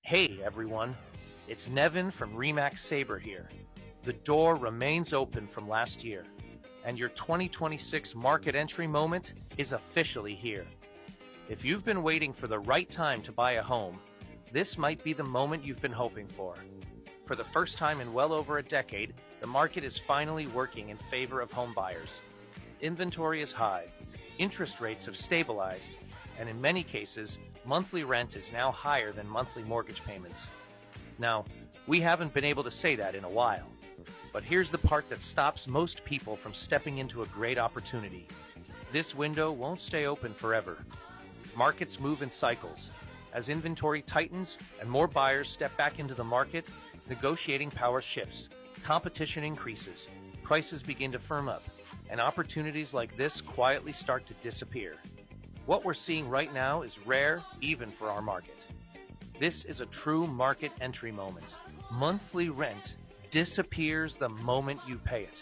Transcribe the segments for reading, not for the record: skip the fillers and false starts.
Hey everyone, it's Nevin from Remax Sabre here. The door remains open from last year, and your 2026 market entry moment is officially here. If you've been waiting for the right time to buy a home, this might be the moment you've been hoping for. For the first time in well over a decade, the market is finally working in favor of home buyers. Inventory is high, interest rates have stabilized, and in many cases, monthly rent is now higher than monthly mortgage payments. Now, we haven't been able to say that in a while, but here's the part that stops most people from stepping into a great opportunity. This window won't stay open forever. Markets move in cycles. As inventory tightens and more buyers step back into the market, negotiating power shifts, competition increases, prices begin to firm up, and opportunities like this quietly start to disappear. What we're seeing right now is rare even for our market. This is a true market entry moment. Monthly rent disappears the moment you pay it.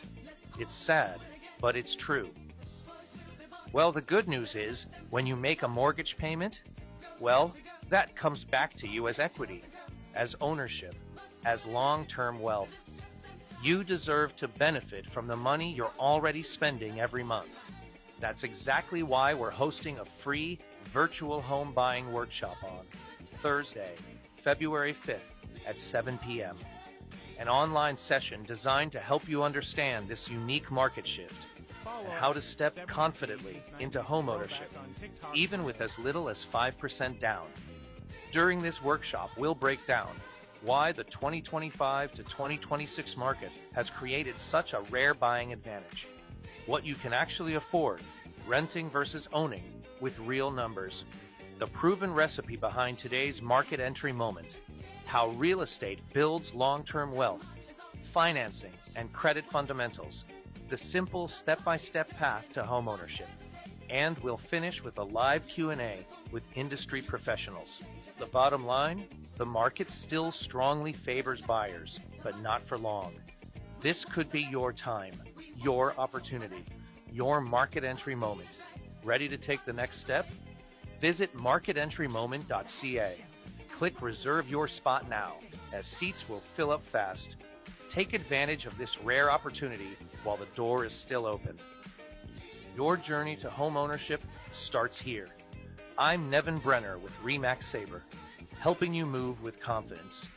It's sad, but it's true. Well, the good news is, when you make a mortgage payment, well, that comes back to you as equity, as ownership, as long-term wealth. You deserve to benefit from the money you're already spending every month. That's exactly why we're hosting a free virtual home buying workshop on Thursday, February 5th at 7 p.m. An online session designed to help you understand this unique market shift and how to step confidently into homeownership, even with as little as 5% down. During this workshop, we'll break down why the 2025 to 2026 market has created such a rare buying advantage, what you can actually afford, renting versus owning, with real numbers, the proven recipe behind today's market entry moment, how real estate builds long-term wealth, financing and credit fundamentals, the simple step-by-step path to homeownership. And we'll finish with a live Q&A with industry professionals. The bottom line, the market still strongly favors buyers, but not for long. This could be your time, your opportunity, your market entry moment. Ready to take the next step? Visit marketentrymoment.ca. Click reserve your spot now, as seats will fill up fast. Take advantage of this rare opportunity while the door is still open. Your journey to homeownership starts here. I'm Nevin Brenner with Remax Sabre, helping you move with confidence.